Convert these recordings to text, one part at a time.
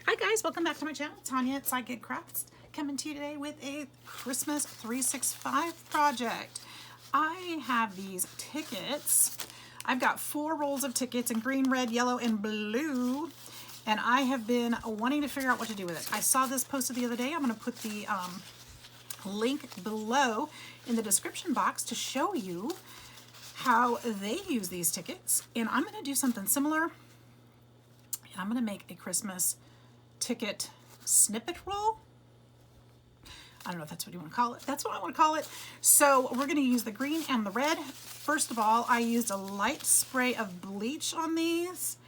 Hi guys, welcome back to my channel. Tanya at Psychic Crafts coming to you today with a Christmas 365 project. I have these tickets. I've got 4 rolls of tickets in green, red, yellow, and blue, and I have been wanting to figure out what to do with it. I saw this posted the other day. I'm going to put the link below in the description box to show you how they use these tickets, and I'm going to do something similar. And I'm going to make a Christmas ticket snippet roll. I don't know if that's what you want to call it. That's what I want to call it. So we're going to use the green and the red. First of all, I used a light spray of bleach on these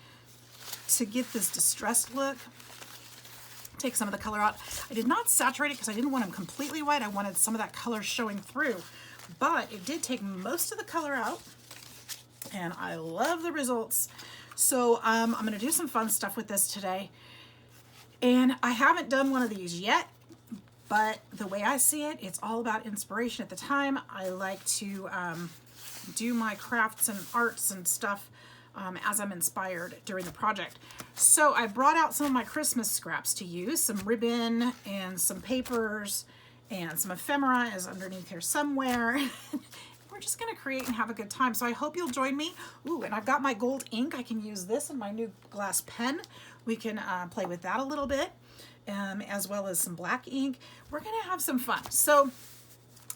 to get this distressed look. Take some of the color out. I did not saturate it because I didn't want them completely white. I wanted some of that color showing through, but it did take most of the color out, and I love the results. So I'm going to do some fun stuff with this today. And I haven't done one of these yet, but the way I see it, it's all about inspiration at the time. I like to do my crafts and arts and stuff as I'm inspired during the project. So I brought out some of my Christmas scraps to use, some ribbon and some papers, and some ephemera is underneath here somewhere. We're just gonna create and have a good time. So I hope you'll join me. Ooh, and I've got my gold ink. I can use this in my new glass pen. We can play with that a little bit, as well as some black ink. We're gonna have some fun. So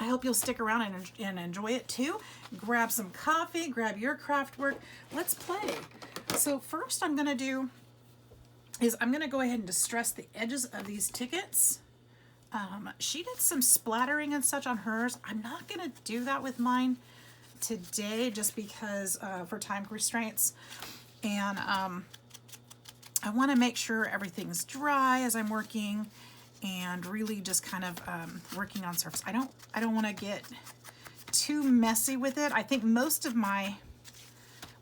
I hope you'll stick around and enjoy it too. Grab some coffee, grab your craft work. Let's play. So first I'm gonna do is I'm gonna go ahead and distress the edges of these tickets. She did some splattering and such on hers. I'm not gonna do that with mine today just because for time constraints. And I wanna make sure everything's dry as I'm working and really just kind of working on surface. I don't wanna get too messy with it. I think most of my,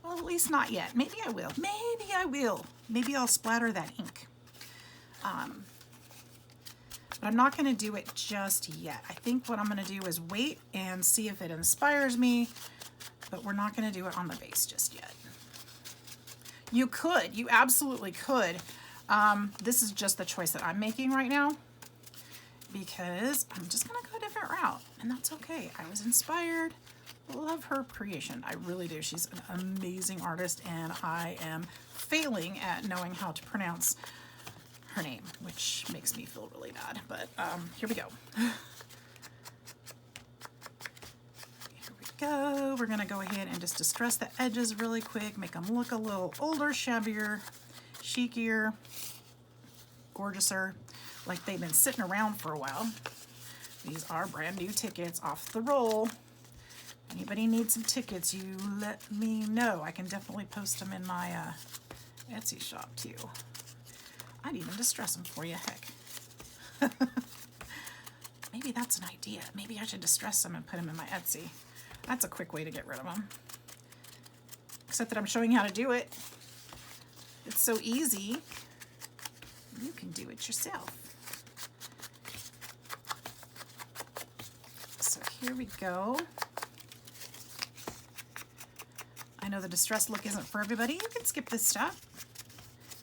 well, at least not yet. Maybe I will. Maybe I will. Maybe I'll splatter that ink. But I'm not going to do it just yet. I think what I'm going to do is wait and see if it inspires me, but we're not going to do it on the base just yet. You could. You absolutely could. This is just the choice that I'm making right now because I'm just going to go a different route, and that's okay. I was inspired. Love her creation. I really do. She's an amazing artist, and I am failing at knowing how to pronounce her name, which makes me feel really bad, but here we go. Here we go. We're gonna go ahead and just distress the edges really quick, make them look a little older, shabbier, chicier, gorgeouser, like they've been sitting around for a while. These are brand new tickets off the roll. Anybody needs some tickets, you let me know. I can definitely post them in my Etsy shop too. I'd even distress them for you, heck. Maybe that's an idea. Maybe I should distress them and put them in my Etsy. That's a quick way to get rid of them. Except that I'm showing you how to do it. It's so easy. You can do it yourself. So here we go. I know the distress look isn't for everybody. You can skip this step.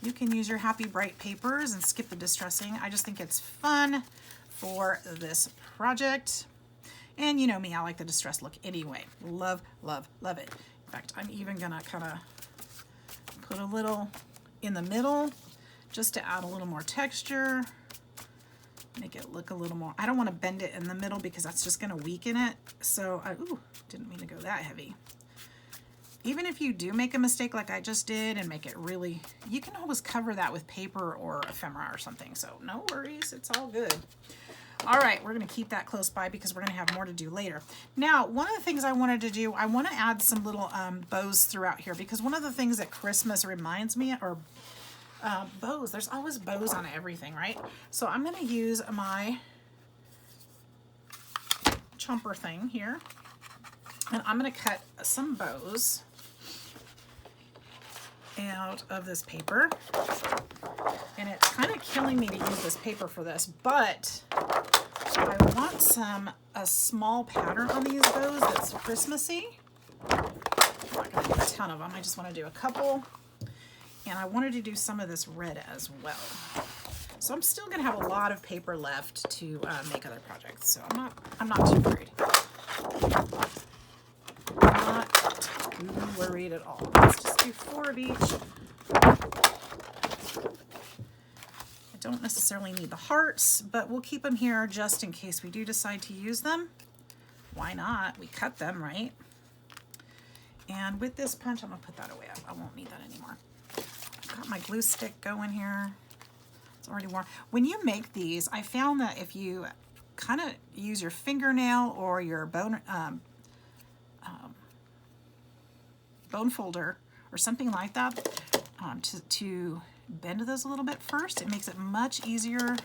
You can use your happy bright papers and skip the distressing. I just think it's fun for this project. And you know me, I like the distress look anyway. Love, love, love it. In fact, I'm even gonna kind of put a little in the middle just to add a little more texture. Make it look a little more, I don't want to bend it in the middle because that's just gonna weaken it. So, ooh, didn't mean to go that heavy. Even if you do make a mistake like I just did and make it really, you can always cover that with paper or ephemera or something. So no worries, it's all good. All right, we're gonna keep that close by because we're gonna have more to do later. Now, one of the things I wanted to do, I wanna add some little bows throughout here because one of the things that Christmas reminds me, or bows, there's always bows on everything, right? So I'm gonna use my chomper thing here and I'm gonna cut some bows out of this paper, and it's kind of killing me to use this paper for this, but I want a small pattern on these bows that's Christmassy. I'm not gonna do a ton of them, I just want to do a couple, and I wanted to do some of this red as well. So I'm still gonna have a lot of paper left to make other projects. So I'm not too worried. Not too worried at all. Let's just do 4 of each. I don't necessarily need the hearts, but we'll keep them here just in case we do decide to use them. Why not? We cut them, right? And with this punch, I'm gonna put that away. I won't need that anymore. I've got my glue stick going here. It's already warm. When you make these, I found that if you kind of use your fingernail or your bone folder or something like that to bend those a little bit first, it makes it much easier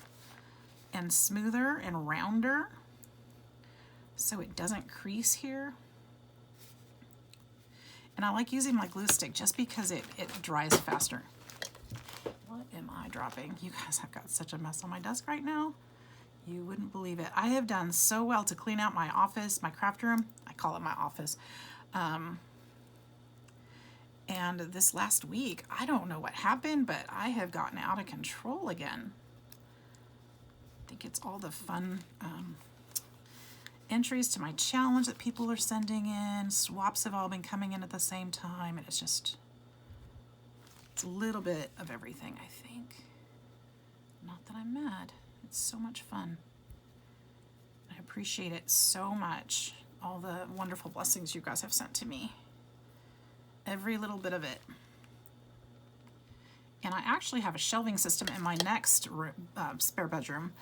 and smoother and rounder, so it doesn't crease here. And I like using my glue stick just because it dries faster. What am I dropping? You guys, I've got such a mess on my desk right now. You wouldn't believe it. I have done so well to clean out my office, my craft room. I call it my office. And this last week, I don't know what happened, but I have gotten out of control again. I think it's all the fun entries to my challenge that people are sending in. Swaps have all been coming in at the same time, and it's a little bit of everything, I think. Not that I'm mad. It's so much fun. I appreciate it so much. All the wonderful blessings you guys have sent to me. Every little bit of it. And I actually have a shelving system in my next spare bedroom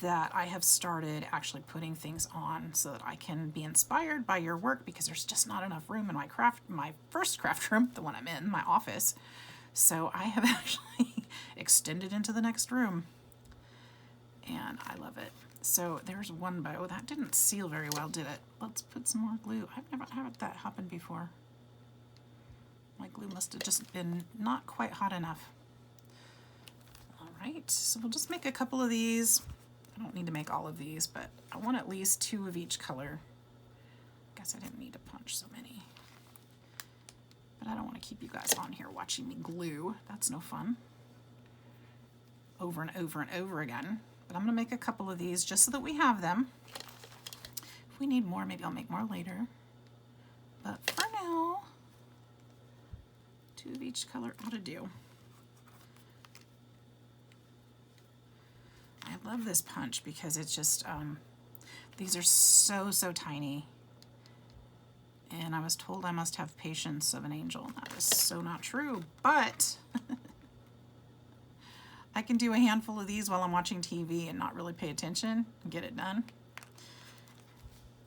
that I have started actually putting things on so that I can be inspired by your work, because there's just not enough room in my first craft room, the one I'm in, my office. So I have actually extended into the next room, and I love it. So there's one bow. That didn't seal very well, did it? Let's put some more glue. I've never had that happen before. My glue must have just been not quite hot enough. All right, so we'll just make a couple of these. I don't need to make all of these, but I want at least 2 of each color. Guess I didn't need to punch so many. But I don't want to keep you guys on here watching me glue. That's no fun. Over and over and over again. But I'm going to make a couple of these just so that we have them. If we need more, maybe I'll make more later. But for now, 2 of each color ought to do. I love this punch because it's just, these are so tiny. And I was told I must have patience of an angel, and that is so not true, but I can do a handful of these while I'm watching TV and not really pay attention and get it done.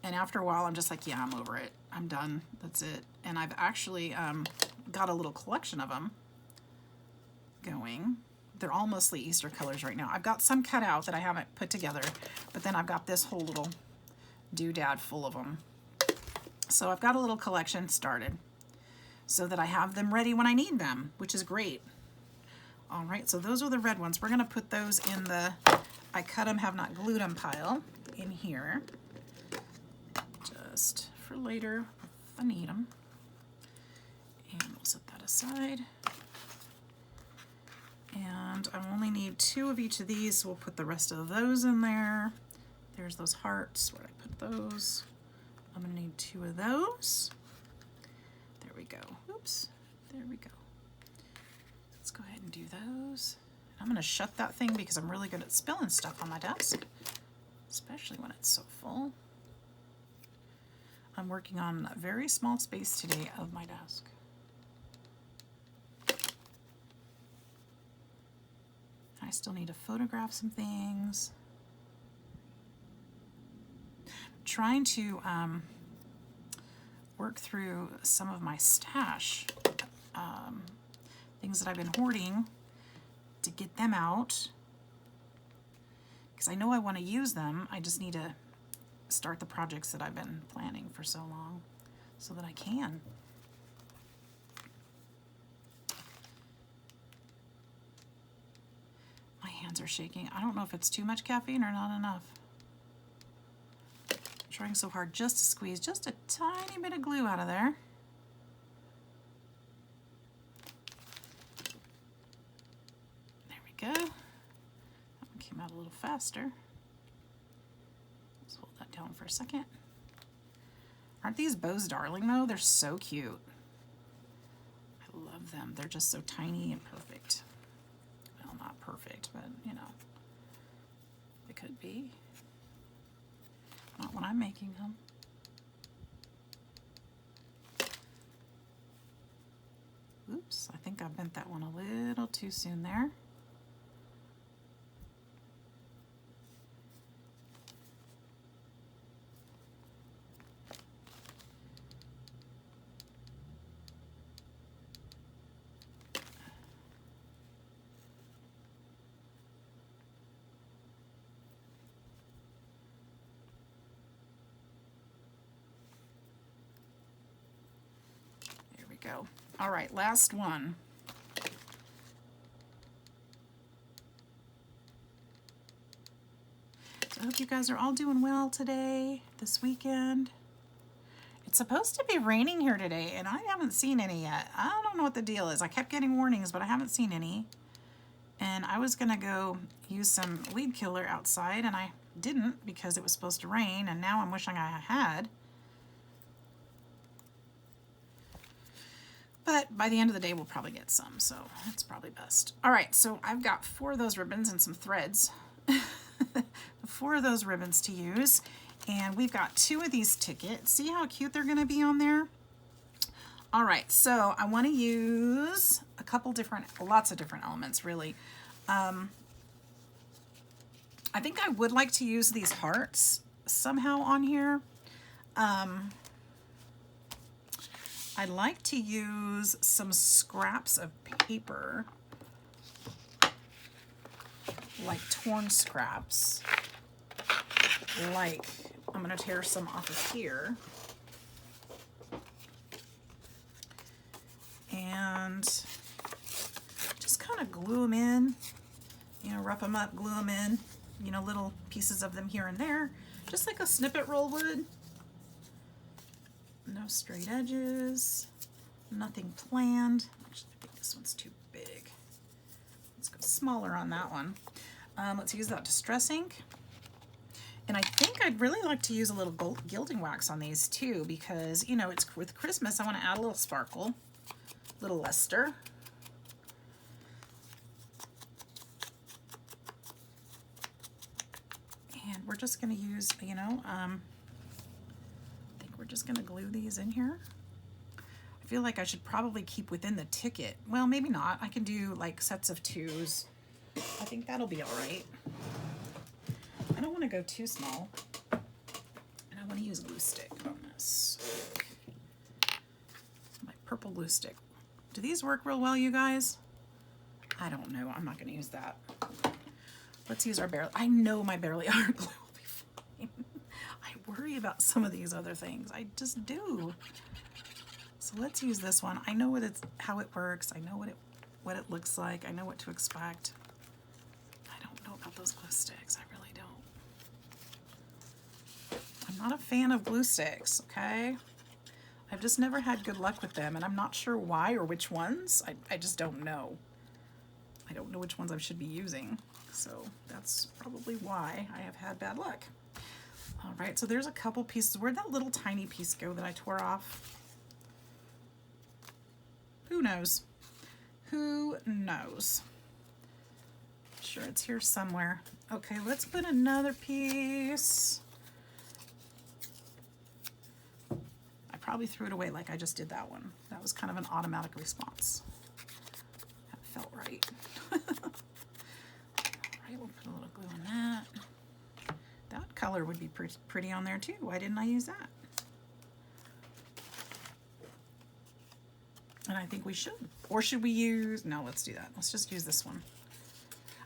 And after a while, I'm just like, yeah, I'm over it. I'm done. That's it. And I've actually got a little collection of them going. They're all mostly Easter colors right now. I've got some cut out that I haven't put together, but then I've got this whole little doodad full of them. So I've got a little collection started so that I have them ready when I need them, which is great. All right, so those are the red ones. We're gonna put those in the I cut them, have not glued them pile in here, just for later if I need them. And we'll set that aside. And I only need 2 of each of these, so we'll put the rest of those in there. There's those hearts, where I put those. I'm gonna need 2 of those. There we go. Oops, there we go. Let's go ahead and do those. I'm gonna shut that thing because I'm really good at spilling stuff on my desk, especially when it's so full. I'm working on a very small space today of my desk. I still need to photograph some things. Trying to work through some of my stash, things that I've been hoarding, to get them out, because I know I want to use them. I just need to start the projects that I've been planning for so long so that I can. My hands are shaking. I don't know if it's too much caffeine or not enough. Trying so hard just to squeeze just a tiny bit of glue out of there. There we go. out a little faster. Let's hold that down for a second. Aren't these bows darling though? They're so cute. I love them. They're just so tiny and perfect. Well, not perfect, but you know, they could be. Not when I'm making them. Oops, I think I bent that one a little too soon there. Go. All right, last one. So I hope you guys are all doing well today, this weekend. It's supposed to be raining here today, and I haven't seen any yet. I don't know what the deal is. I kept getting warnings, but I haven't seen any. And I was gonna go use some weed killer outside, and I didn't because it was supposed to rain, and now I'm wishing I had. But by the end of the day, we'll probably get some, so that's probably best. All right, so I've got 4 of those ribbons and some threads. 4 of those ribbons to use. And we've got 2 of these tickets. See how cute they're gonna be on there? All right, so I wanna use a couple different, lots of different elements, really. I think I would like to use these hearts somehow on here. I'd like to use some scraps of paper, like torn scraps. Like, I'm gonna tear some off of here. And just kind of glue them in, you know, rough them up, glue them in, you know, little pieces of them here and there, just like a snippet roll would. No straight edges, nothing planned. Actually, I think this one's too big. Let's go smaller on that one. Let's use that Distress ink. And I think I'd really like to use a little gilding wax on these too, because, you know, it's with Christmas, I want to add a little sparkle, a little luster. And we're just going to use, you know, we're just going to glue these in here. I feel like I should probably keep within the ticket. Well, maybe not. I can do like sets of 2s. I think that'll be all right. I don't want to go too small. And I want to use glue stick on this. My purple glue stick. Do these work real well, you guys? I don't know. I'm not going to use that. Let's use our barely. I know my barely art glue will be fine. I worry about some of these other things. I just do. So let's use this one. I know how it works. I know what it looks like. I know what to expect. I don't know about those glue sticks. I really don't. I'm not a fan of glue sticks, okay? I've just never had good luck with them, and I'm not sure why or which ones. I just don't know. I don't know which ones I should be using. So that's probably why I have had bad luck. All right, so there's a couple pieces. Where'd that little tiny piece go that I tore off? Who knows? Who knows? Sure, it's here somewhere. Okay, let's put another piece. I probably threw it away like I just did that one. That was kind of an automatic response. That felt right. All right, we'll put a little glue on that. That color would be pretty on there too. Why didn't I use that? And I think we should. Or should we use, no, let's do that. Let's just use this one.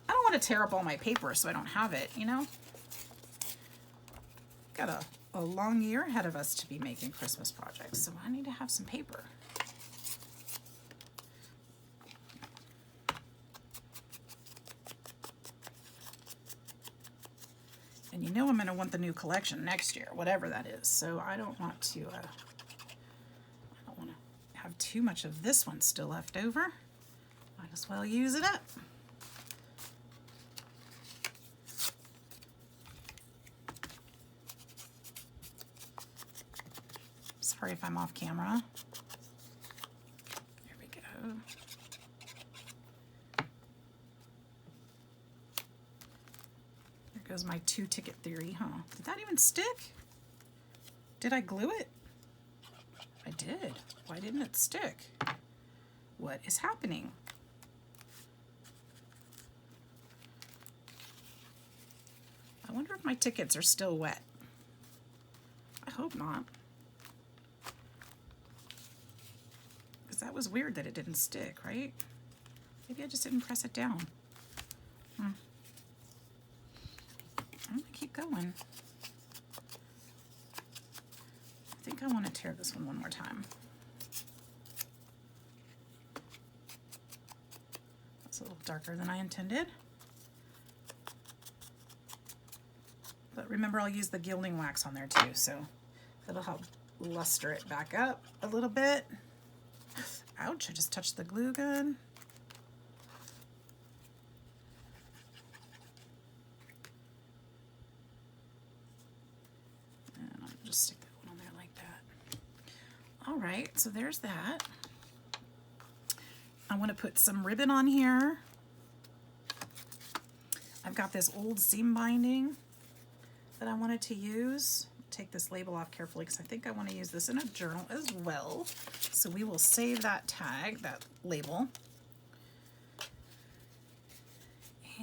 I don't want to tear up all my paper so I don't have it, you know? Got a long year ahead of us to be making Christmas projects, so I need to have some paper. And you know I'm going to want the new collection next year, whatever that is. So I don't want to have too much of this one still left over. Might as well use it up. Sorry if I'm off camera. There we go. There goes my 2-ticket theory, huh? Did that even stick? Did I glue it? I did. Why didn't it stick? What is happening? I wonder if my tickets are still wet. I hope not. Because that was weird that it didn't stick, right? Maybe I just didn't press it down. I'm gonna keep going. I think I want to tear this one more time. That's a little darker than I intended. But remember, I'll use the gilding wax on there too, so it'll help luster it back up a little bit. Ouch, I just touched the glue gun. And I'll just stick that one on there like that. All right, so there's that. I want to put some ribbon on here. I've got this old seam binding that I wanted to use. Take this label off carefully because I think I want to use this in a journal as well. So we will save that tag, that label.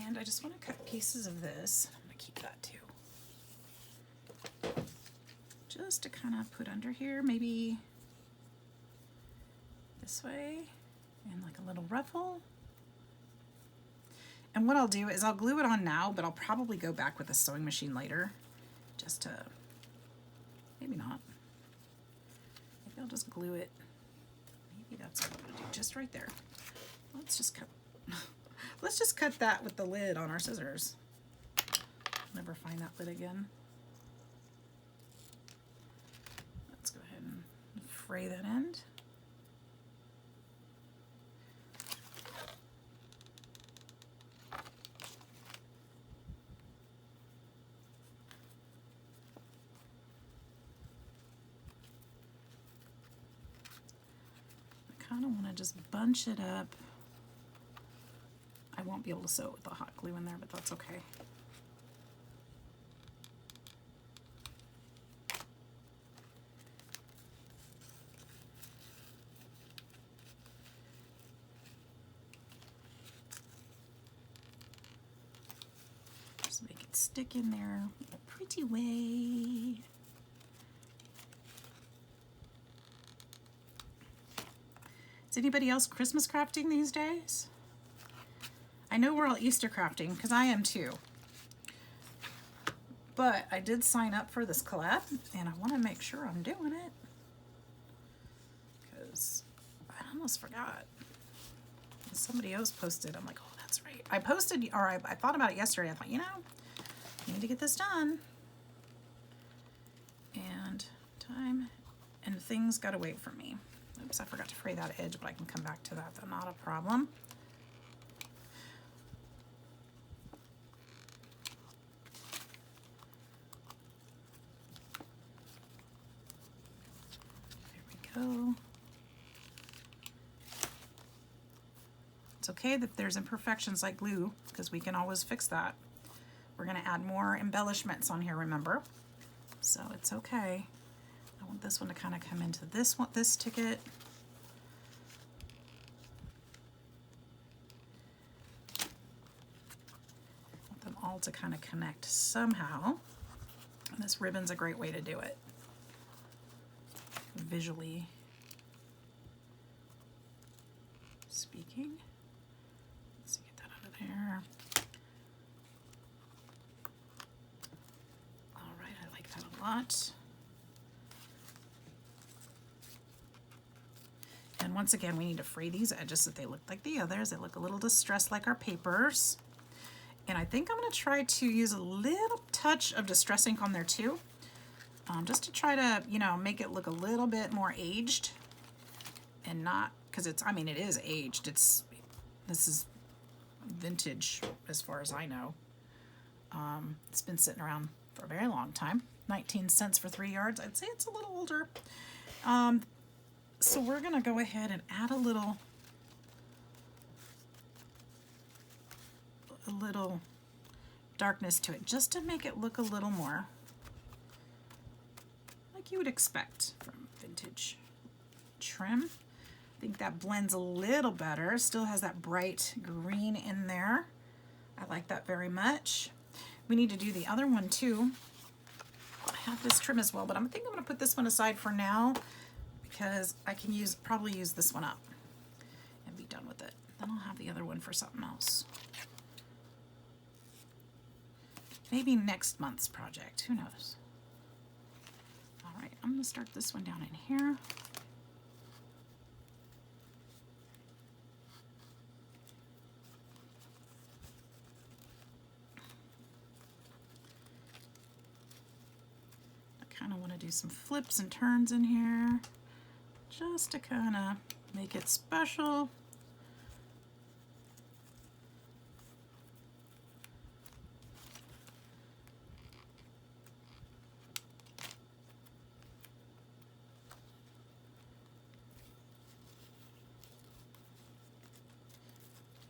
And I just want to cut pieces of this. I'm going to keep that too. Just to kind of put under here, maybe this way, and like a little ruffle. And what I'll do is I'll glue it on now, but I'll probably go back with a sewing machine later. Just to, maybe not. Maybe I'll just glue it. Maybe that's what I'm gonna do, just right there. Let's just cut that with the lid on our scissors. Never find that lid again. Let's go ahead and fray that end. I kind of want to just bunch it up. I won't be able to sew it with the hot glue in there, but that's okay. Just make it stick in there in a pretty way. Is anybody else Christmas crafting these days? I know we're all Easter crafting because I am too. But I did sign up for this collab and I want to make sure I'm doing it because I almost forgot. Somebody else posted. I'm like, oh, that's right. I posted, or I thought about it yesterday. I thought, you know, I need to get this done. And time and things got away from me. Oops, I forgot to fray that edge, but I can come back to that. That's not a problem. There we go. It's okay that there's imperfections like glue, because we can always fix that. We're going to add more embellishments on here, remember? So it's okay. I want this one to kind of come into this one, this ticket. I want them all to kind of connect somehow. And this ribbon's a great way to do it. Visually speaking. Let's get that out of there. All right, I like that a lot. And once again, we need to fray these edges so that they look like the others. They look a little distressed like our papers. And I think I'm going to try to use a little touch of Distress ink on there too. Just to try to, you know, make it look a little bit more aged. And not, because it's, I mean, it is aged. This is vintage as far as I know. It's been sitting around for a very long time. 19 cents for 3 yards. I'd say it's a little older. So we're gonna go ahead and add a little darkness to it, just to make it look a little more like you would expect from vintage trim. I think that blends a little better. Still has that bright green in there. I like that very much. We need to do the other one too. I have this trim as well, but I think I'm going to put this one aside for now because I can probably use this one up and be done with it. Then I'll have the other one for something else. Maybe next month's project, who knows? All right, I'm going to start this one down in here. Kind of want to do some flips and turns in here just to kind of make it special.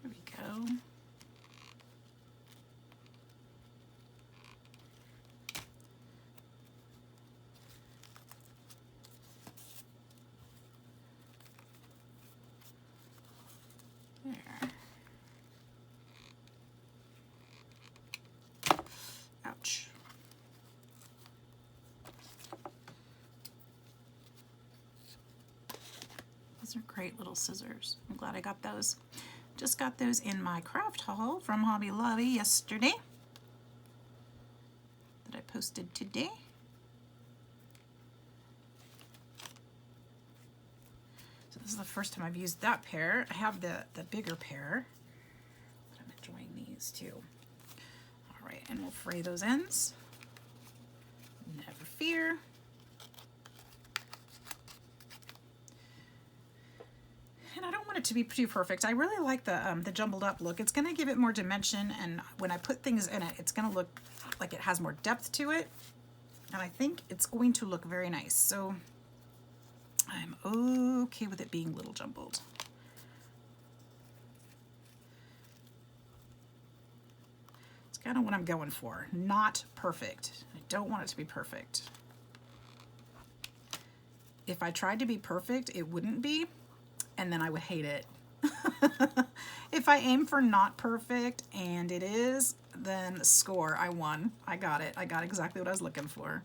There we go. There. Ouch. Those are great little scissors. I'm glad I got those. Just got those in my craft haul from Hobby Lobby yesterday that I posted today. This is the first time I've used that pair. I have the bigger pair, but I'm enjoying these too. All right, and we'll fray those ends. Never fear. And I don't want it to be too perfect. I really like the jumbled up look. It's going to give it more dimension, and when I put things in it, it's going to look like it has more depth to it. And I think it's going to look very nice. So I'm okay with it being a little jumbled. It's kind of what I'm going for. Not perfect. I don't want it to be perfect. If I tried to be perfect, it wouldn't be, and then I would hate it. If I aim for not perfect and it is, then score, I won. I got it. I got exactly what I was looking for.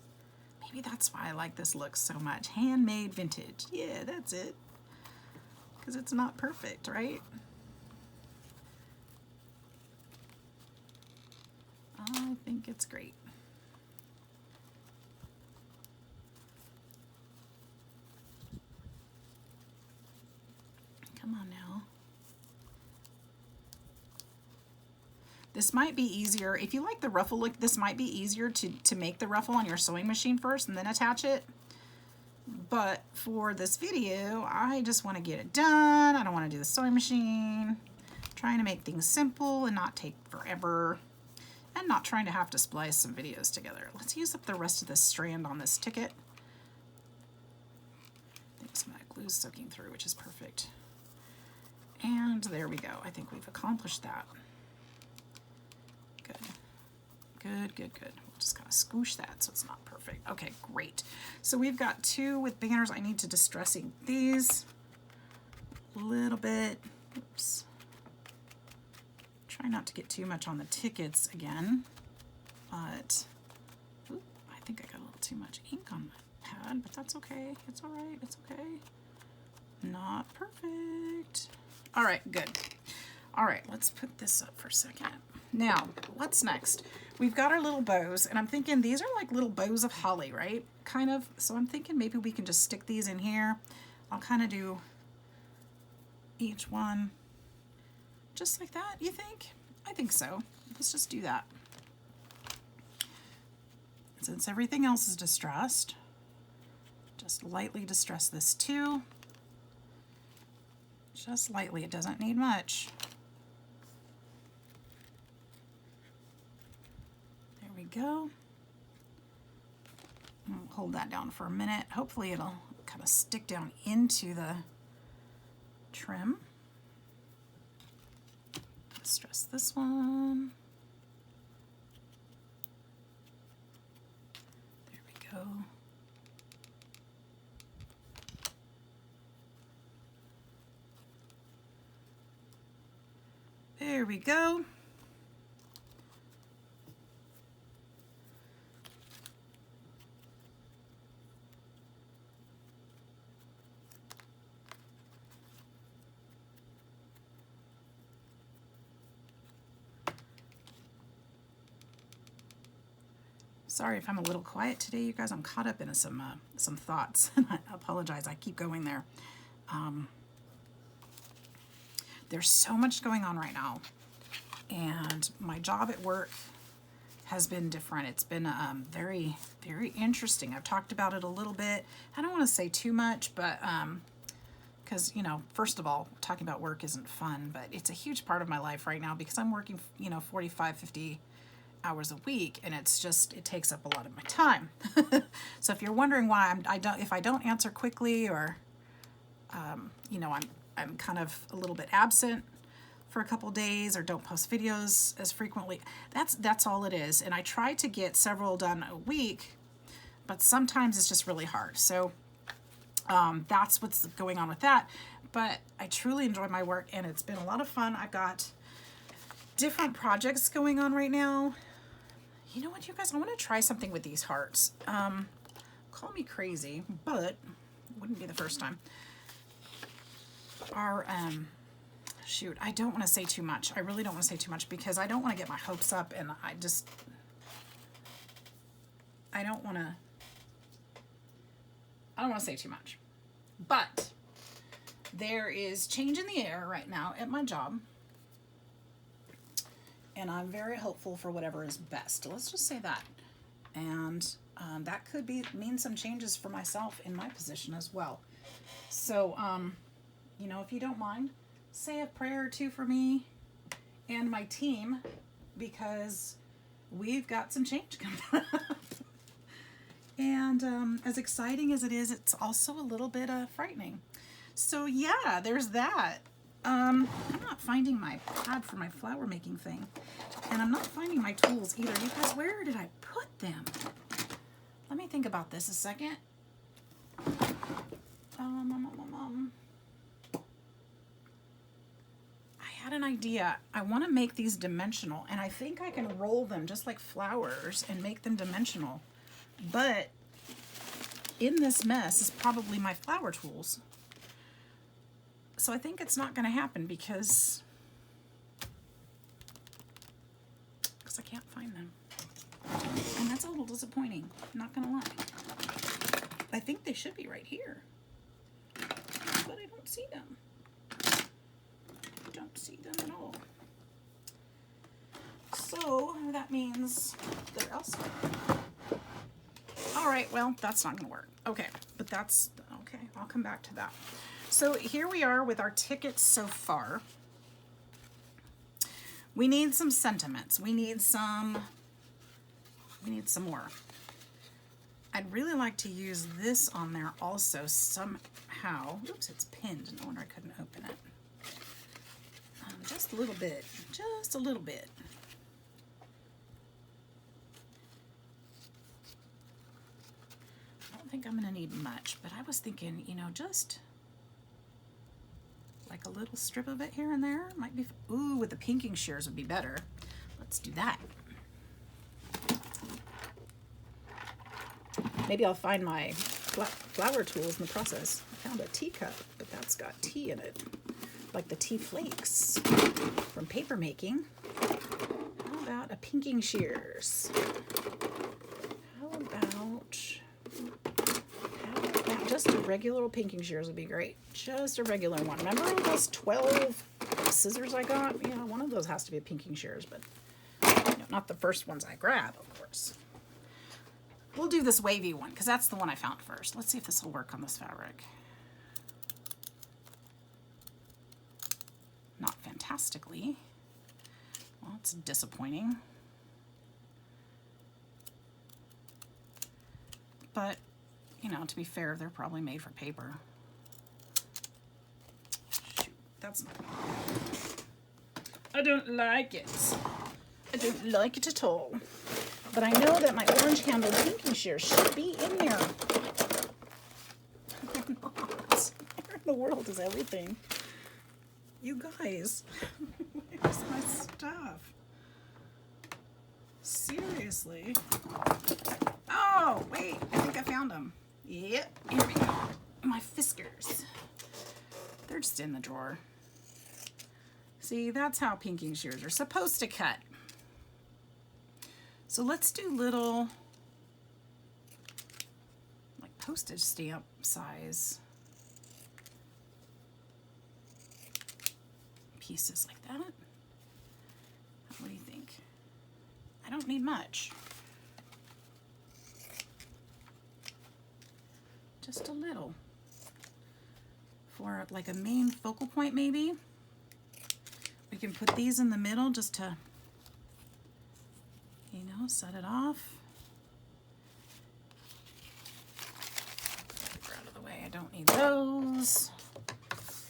Maybe that's why I like this look so much. Handmade vintage. Yeah, that's it. Because it's not perfect, right? I think it's great. Come on now. This might be easier, if you like the ruffle look, this might be easier to make the ruffle on your sewing machine first and then attach it. But for this video, I just want to get it done. I don't want to do the sewing machine. I'm trying to make things simple and not take forever. And not trying to have to splice some videos together. Let's use up the rest of this strand on this ticket. I think some of that glue is soaking through, which is perfect. And there we go. I think we've accomplished that. Good. Good, good, good. We'll just kind of squish that so it's not perfect. Okay, great. So we've got two with banners. I need to distress ink these a little bit. Oops. Try not to get too much on the tickets again, but ooh, I think I got a little too much ink on my pad, but that's okay. It's all right. It's okay. Not perfect. All right, good. All right, let's put this up for a second. Now, what's next? We've got our little bows, and I'm thinking these are like little bows of holly, right? Kind of. So I'm thinking maybe we can just stick these in here. I'll kind of do each one just like that, you think? I think so. Let's just do that. Since everything else is distressed, just lightly distress this too. Just lightly, it doesn't need much. There we go. I'll hold that down for a minute. Hopefully it'll come kind of stick down into the trim. Stress this one. There we go. There we go. Sorry if I'm a little quiet today, you guys. I'm caught up in some thoughts. I apologize. I keep going there. There's so much going on right now, and my job at work has been different. It's been very, very interesting. I've talked about it a little bit. I don't want to say too much, but because, you know, first of all, talking about work isn't fun, but it's a huge part of my life right now because I'm working, you know, 45, 50 hours a week, and it's just, it takes up a lot of my time. So if you're wondering why if I don't answer quickly, or you know, I'm kind of a little bit absent for a couple days, or don't post videos as frequently, that's all it is. And I try to get several done a week, but sometimes it's just really hard. So that's what's going on with that. But I truly enjoy my work, and it's been a lot of fun. I've got different projects going on right now. You know what, you guys, I want to try something with these hearts. Call me crazy, but it wouldn't be the first time. Our shoot, I don't want to say too much. I really don't want to say too much because I don't want to get my hopes up, and I don't want to say too much. But there is change in the air right now at my job, and I'm very hopeful for whatever is best. Let's just say that. And that could mean some changes for myself in my position as well. So, you know, if you don't mind, say a prayer or two for me and my team, because we've got some change coming up. And as exciting as it is, it's also a little bit frightening. So yeah, there's that. I'm not finding my pad for my flower making thing, and I'm not finding my tools either. You guys, where did I put them? Let me think about this a second. I had an idea. I want to make these dimensional, and I think I can roll them just like flowers and make them dimensional. But in this mess is probably my flower tools. So I think it's not going to happen because I can't find them. And that's a little disappointing, not going to lie. I think they should be right here, but I don't see them. Don't see them at all. So that means they're elsewhere. All right, well, that's not going to work. Okay, but that's okay. I'll come back to that. So here we are with our tickets so far. We need some sentiments. We need some more. I'd really like to use this on there also somehow. Oops, it's pinned. No wonder I couldn't open it. Just a little bit. Just a little bit. I don't think I'm going to need much, but I was thinking, you know, just like a little strip of it here and there might be, ooh, with the pinking shears would be better. Let's do that. Maybe I'll find my flower tools in the process. I found a teacup, but that's got tea in it, like the tea flakes from paper making. How about a pinking shears? How about just a regular old pinking shears would be great. Just a regular one. Remember those 12 scissors I got? Yeah, one of those has to be a pinking shears, but you know, not the first ones I grab, of course. We'll do this wavy one because that's the one I found first. Let's see if this will work on this fabric. Not fantastically. Well, it's disappointing. But you know, to be fair, they're probably made for paper. Shoot, that's not. I don't like it. I don't like it at all. But I know that my orange handled pinky shear should be in there. They're not. Where in the world is everything? You guys, where's my stuff? Seriously? Oh, wait, I think I found them. Yep, here we go. My Fiskars. They're just in the drawer. See, that's how pinking shears are supposed to cut. So let's do little, like postage stamp size pieces like that. What do you think? I don't need much. Just a little. For like a main focal point maybe. We can put these in the middle just to, you know, set it off. Get out of the way, I don't need those.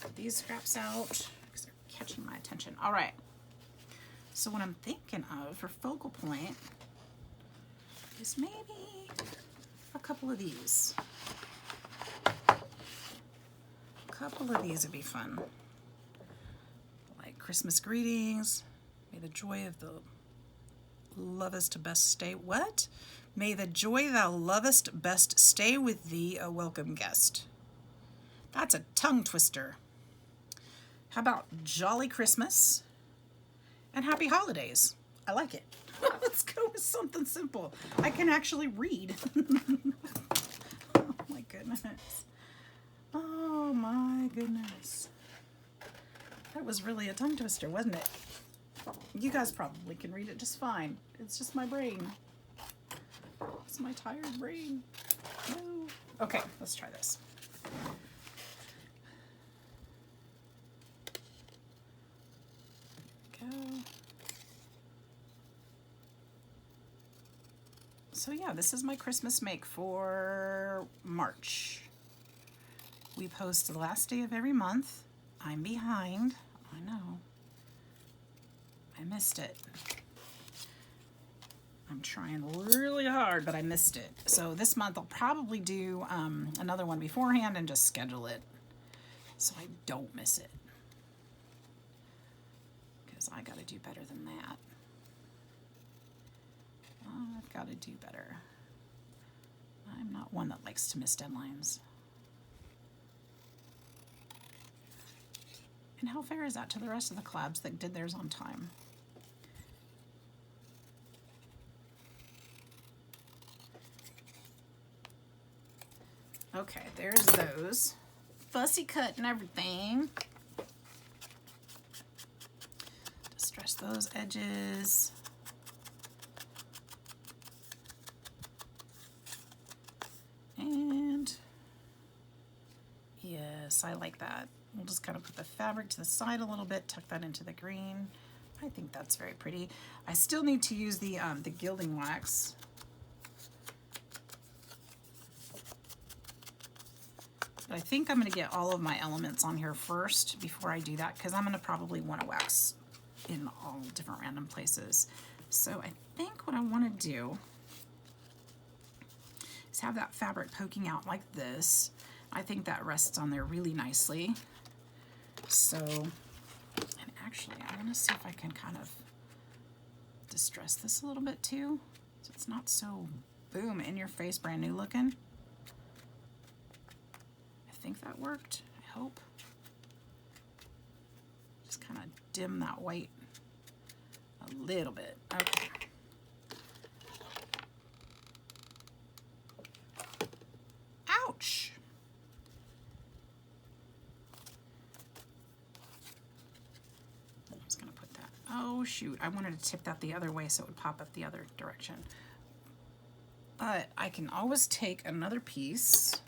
Put these scraps out because they're catching my attention. All right, so what I'm thinking of for focal point is maybe a couple of these. A couple of these would be fun. Like Christmas greetings. May the joy of the lovest best stay. What? May the joy thou lovest best stay with thee, a welcome guest. That's a tongue twister. How about Jolly Christmas and Happy Holidays? I like it. Let's go with something simple. I can actually read. Oh my goodness. Oh my goodness. That was really a tongue twister, wasn't it? You guys probably can read it just fine. It's just my brain. It's my tired brain. No. Okay, let's try this. Go. So yeah, this is my Christmas make for March. We post the last day of every month. I'm behind. I know. I missed it. I'm trying really hard, but I missed it. So this month I'll probably do another one beforehand and just schedule it so I don't miss it. Because I got to do better than that. I've got to do better. I'm not one that likes to miss deadlines. And how fair is that to the rest of the collabs that did theirs on time? Okay, there's those. Fussy cut and everything. Distress those edges. And yes, I like that. We'll just kind of put the fabric to the side a little bit, tuck that into the green. I think that's very pretty. I still need to use the Gilding Wax. But I think I'm going to get all of my elements on here first before I do that, because I'm going to probably want to wax in all different random places. So I think what I want to do is have that fabric poking out like this. I think that rests on there really nicely. So, and actually I want to see if I can kind of distress this a little bit too, so it's not so boom, in your face, brand new looking. I think that worked, I hope. Just kind of dim that white a little bit. Okay. Ouch! I'm just gonna put that, oh shoot, I wanted to tip that the other way so it would pop up the other direction. But I can always take another piece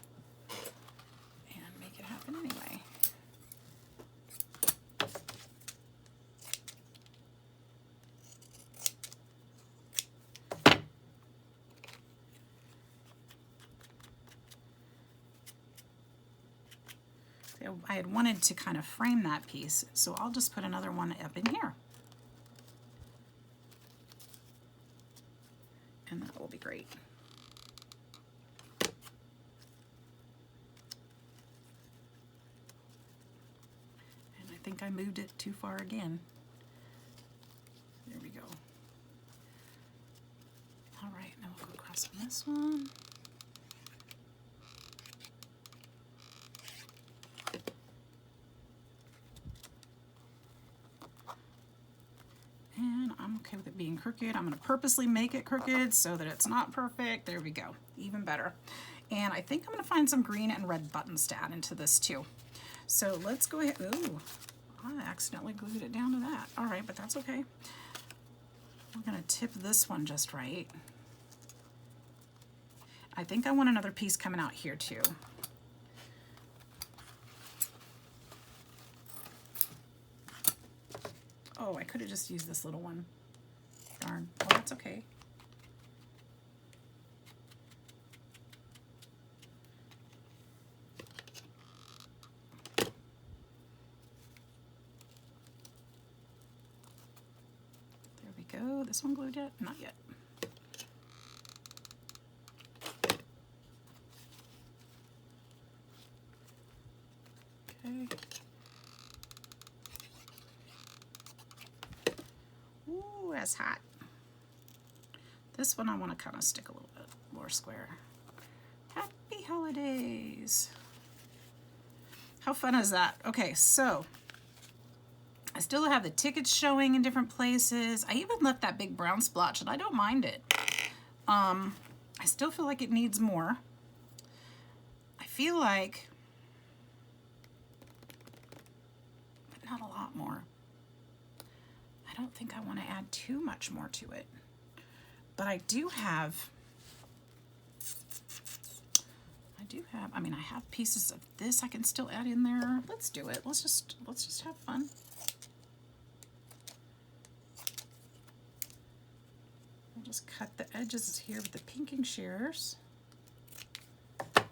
and make it happen anyway. So I had wanted to kind of frame that piece, so I'll just put another one up in here. And that will be great. And I think I moved it too far again. There we go. All right, now we'll go across on this one. And I'm okay with it being crooked. I'm going to purposely make it crooked so that it's not perfect. There we go. Even better. And I think I'm going to find some green and red buttons to add into this too. So let's go ahead. Ooh, I accidentally glued it down to that. All right, but that's okay. We're going to tip this one just right. I think I want another piece coming out here too. Oh, I could have just used this little one. Darn. Oh, that's okay. There we go. This one glued yet? Not yet. Okay. Ooh, that's hot. This one I want to kind of stick a little bit more square. Happy holidays. How fun is that? Okay, so I still have the tickets showing in different places. I even left that big brown splotch and I don't mind it. I still feel like it needs more. I feel like, but not a lot more. I don't think I want to add too much more to it. But I do have, I mean, I have pieces of this I can still add in there. Let's do it. Let's just have fun. I'll just cut the edges here with the pinking shears. I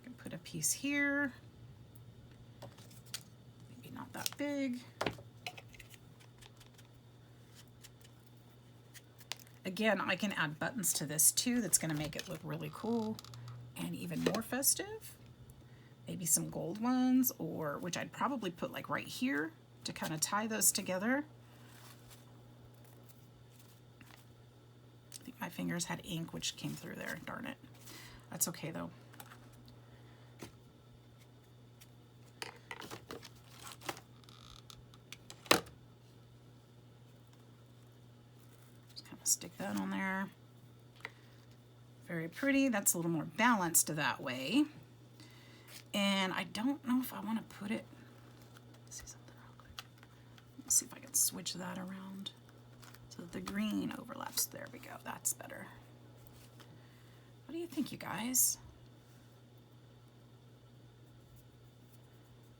can put a piece here. Maybe not that big. Again, I can add buttons to this too. That's going to make it look really cool and even more festive. Maybe some gold ones, or which I'd probably put like right here to kind of tie those together. I think my fingers had ink which came through there. Darn it. That's okay though. Stick that on there. Very pretty. That's a little more balanced that way. And I don't know if I want to put it. Let's see something real quick. Let's see if I can switch that around so that the green overlaps. There we go. That's better. What do you think, you guys?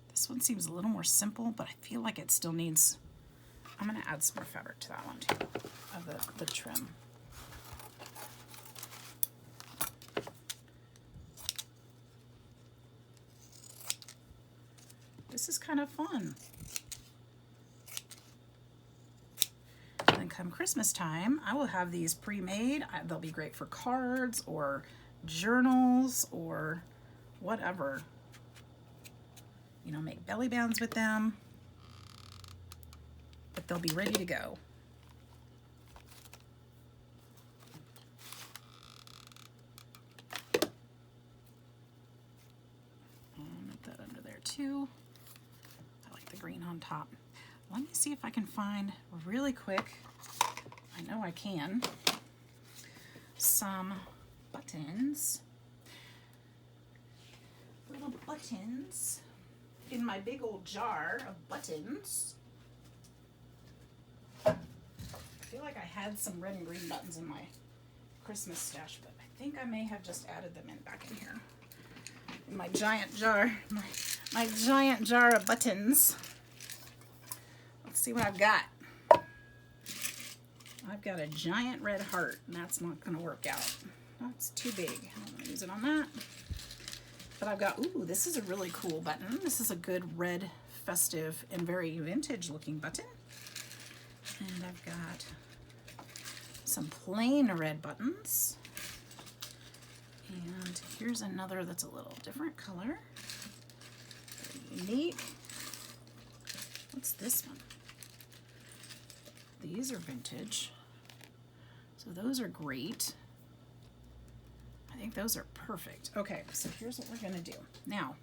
This one seems a little more simple, but I feel like it still needs. I'm going to add some more fabric to that one too, of the trim. This is kind of fun. And then come Christmas time, I will have these pre-made. They'll be great for cards or journals or whatever. You know, make belly bands with them. But they'll be ready to go. And put that under there too. I like the green on top. Let me see if I can find really quick, I know I can, some buttons. Little buttons in my big old jar of buttons. I feel like I had some red and green buttons in my Christmas stash, but I think I may have just added them back in here. In my giant jar, my giant jar of buttons. Let's see what I've got. I've got a giant red heart, and that's not going to work out. That's too big. I don't want to use it on that. But I've got, ooh, this is a really cool button. This is a good red, festive, and very vintage looking button. And I've got some plain red buttons. And here's another that's a little different color. Very unique. What's this one? These are vintage. So those are great. I think those are perfect. Okay, so here's what we're gonna do. Now,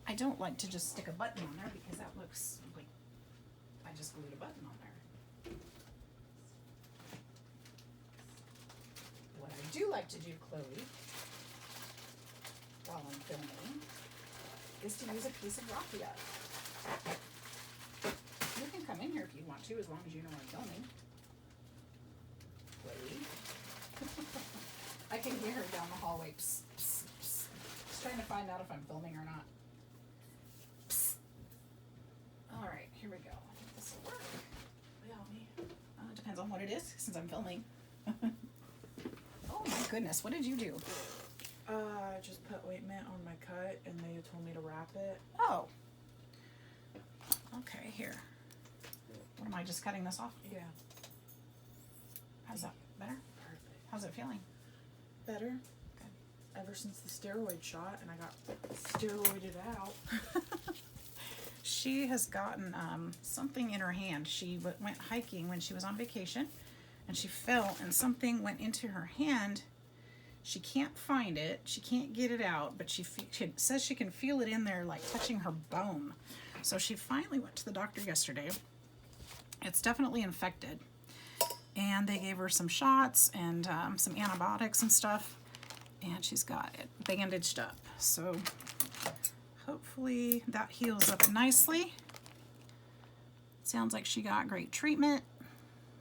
I don't like to just stick a button on there because that looks like I just glued a button on there. What I do like to do, Chloe, while I'm filming, is to use a piece of raffia. You can come in here if you want to, as long as you know I'm filming. Chloe. I can hear her down the hallway. Psst, psst, psst. Just trying to find out if I'm filming or not. Psst. All right, here we go. I think this will work. It depends on what it is, since I'm filming. Oh my goodness, what did you do? I just put ointment on my cut, and they told me to wrap it. Oh. Okay, here. What am I just cutting this off? Yeah. How's that? Better? Perfect. How's it feeling? Better. Good. Ever since the steroid shot, and I got steroided out. She has gotten something in her hand. She went hiking when she was on vacation, and she fell, and something went into her hand. She can't find it. She can't get it out, but she says she can feel it in there, like touching her bone. So she finally went to the doctor yesterday. It's definitely infected. And they gave her some shots and some antibiotics and stuff. And she's got it bandaged up. So hopefully that heals up nicely. Sounds like she got great treatment.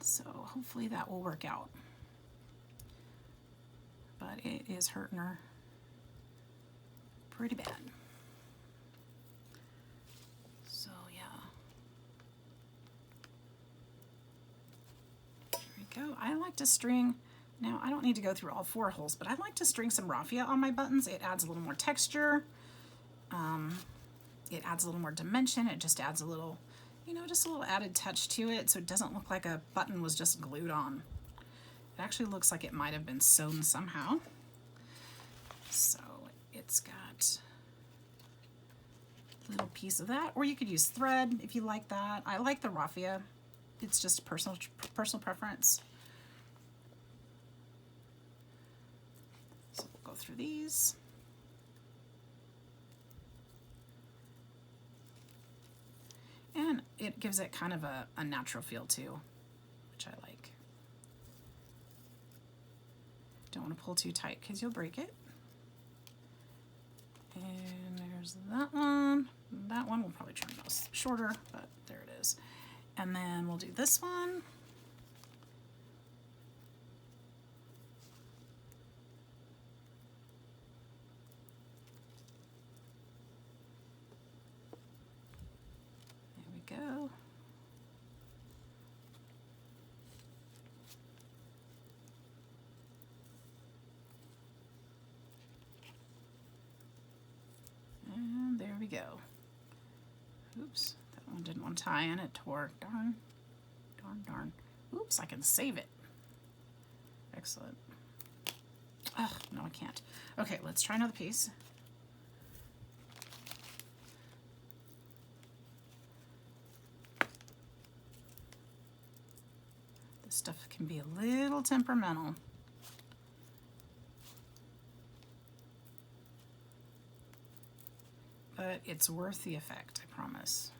So hopefully that will work out. But it is hurting her pretty bad. So yeah. There we go. I like to string, now I don't need to go through all 4 holes, but I like to string some raffia on my buttons. It adds a little more texture. It adds a little more dimension. It just adds a little, you know, just a little added touch to it so it doesn't look like a button was just glued on. It actually looks like it might have been sewn somehow. So it's got a little piece of that, or you could use thread if you like that. I like the raffia. It's just personal preference. So we'll go through these. And it gives it kind of a natural feel too, which I like. Don't want to pull too tight because you'll break it. And there's that one. That one will probably trim those shorter, but there it is. And then we'll do this one. There we go. And there we go. Oops, that one didn't want to tie in, it tore. Darn, darn, darn. Oops, I can save it. Excellent. Ugh, no, I can't. Okay, let's try another piece. This stuff can be a little temperamental. But it's worth the effect, I promise.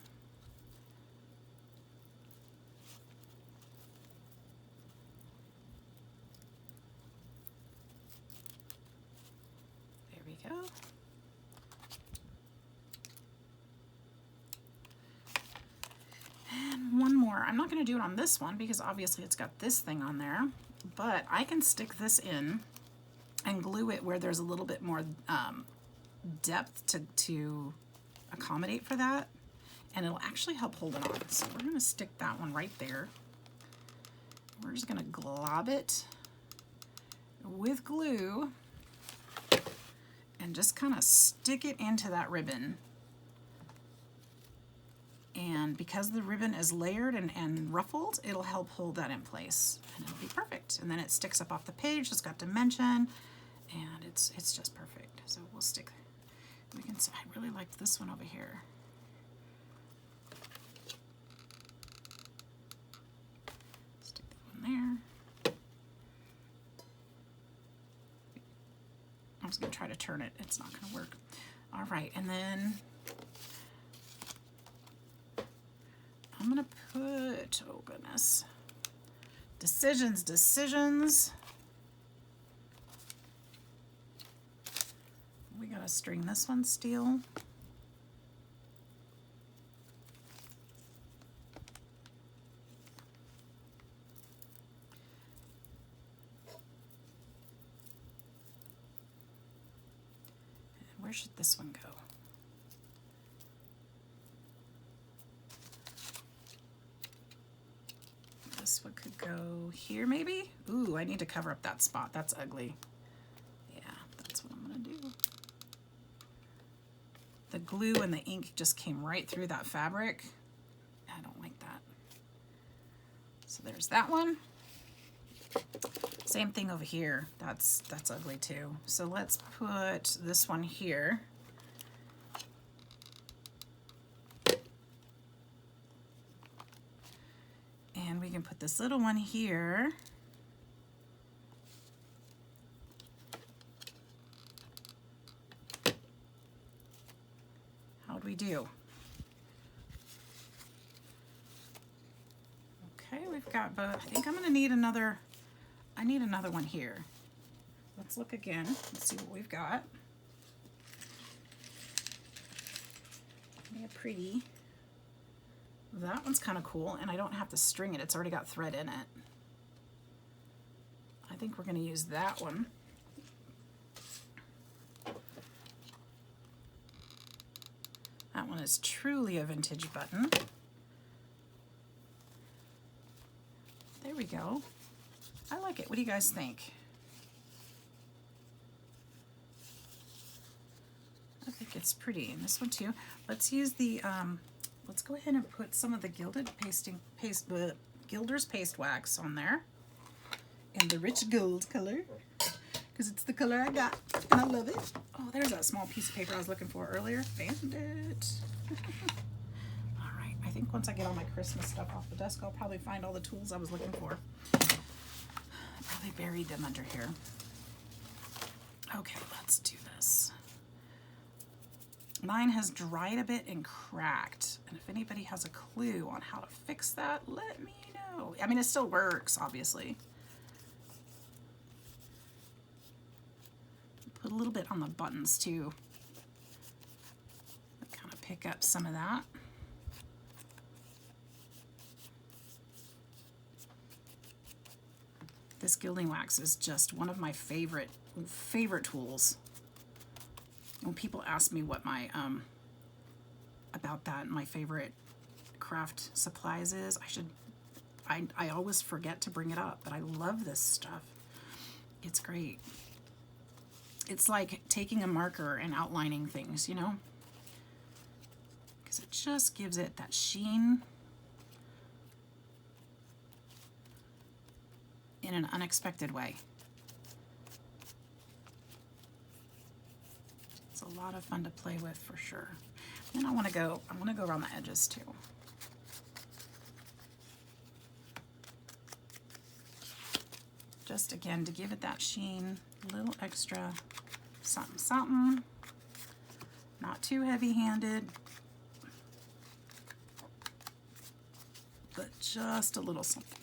There we go. And one more. I'm not going to do it on this one because obviously it's got this thing on there, but I can stick this in and glue it where there's a little bit more depth to accommodate for that, and it'll actually help hold it on. So we're going to stick that one right there. We're just going to glob it with glue and and just kind of stick it into that ribbon. And because the ribbon is layered and ruffled, it'll help hold that in place, and it'll be perfect. And then it sticks up off the page. It's got dimension, and it's just perfect. So we'll stick. We can. I really liked this one over here. Stick that one there. I was going to try to turn it. It's not going to work. All right, and then I'm going to put, oh goodness, decisions. We got to string this one steel. Where should this one go? This one could go here maybe? Ooh, I need to cover up that spot. That's ugly. Yeah, that's what I'm gonna do. The glue and the ink just came right through that fabric. I don't like that. So there's that one. Same thing over here. That's ugly too. So let's put this one here. And we can put this little one here. How'd we do? Okay, we've got both. I think I'm gonna need another. I need another one here. Let's look again. Let's see what we've got. Yeah, pretty. That one's kind of cool, and I don't have to string it. It's already got thread in it. I think we're going to use that one. That one is truly a vintage button. There we go. I like it. What do you guys think? I think it's pretty. And this one too. Let's use the, let's go ahead and put some of the Gilder's paste wax on there. In the rich gold color. Because it's the color I got. And I love it. Oh, there's that small piece of paper I was looking for earlier. Found it. All right. I think once I get all my Christmas stuff off the desk, I'll probably find all the tools I was looking for. Probably buried them under here. Okay, let's do this. Mine has dried a bit and cracked, and if anybody has a clue on how to fix that, let me know. I mean, it still works, obviously. Put a little bit on the buttons too. Kind of pick up some of that. This Gilding Wax is just one of my favorite tools. When people ask me what my about that, my favorite craft supplies is, I always forget to bring it up, but I love this stuff. It's great. It's like taking a marker and outlining things, you know? Because it just gives it that sheen in an unexpected way. It's a lot of fun to play with for sure. Then I want to go around the edges too. Just again to give it that sheen, a little extra something. Not too heavy-handed, but just a little something.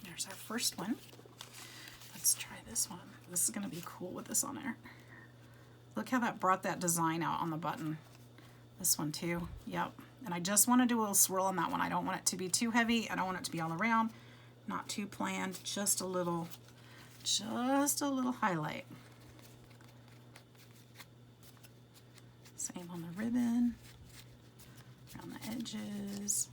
There's our first one. Let's try this one. This is going to be cool with this on there. Look how that brought that design out on the button. This one too. Yep. And I just want to do a little swirl on that one. I don't want it to be too heavy. I don't want it to be all around. Not too planned. Just a little highlight. Same on the ribbon. Around the edges.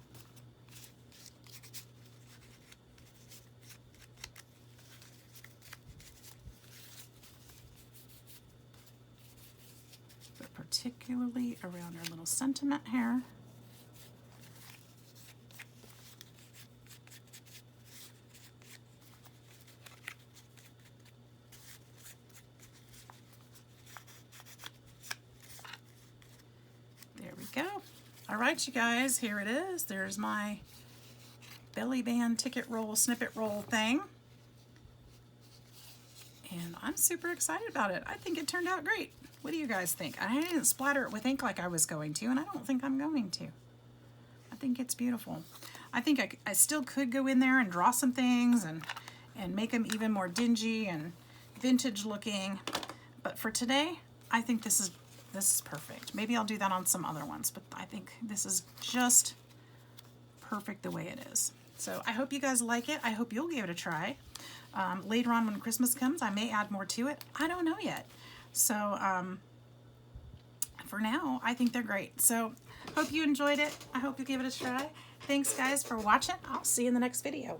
particularly around our little sentiment hair. There we go. All right, you guys, here it is. There's my belly band ticket roll, snippet roll thing. And I'm super excited about it. I think it turned out great. What do you guys think? I didn't splatter it with ink like I was going to, and I don't think I'm going to. I think it's beautiful. I think I still could go in there and draw some things and make them even more dingy and vintage looking. But for today, I think this is perfect. Maybe I'll do that on some other ones, but I think this is just perfect the way it is. So I hope you guys like it. I hope you'll give it a try. Later on when Christmas comes, I may add more to it. I don't know yet. So for now, I think they're great. So hope you enjoyed it. I hope you give it a try. Thanks guys for watching. I'll see you in the next video.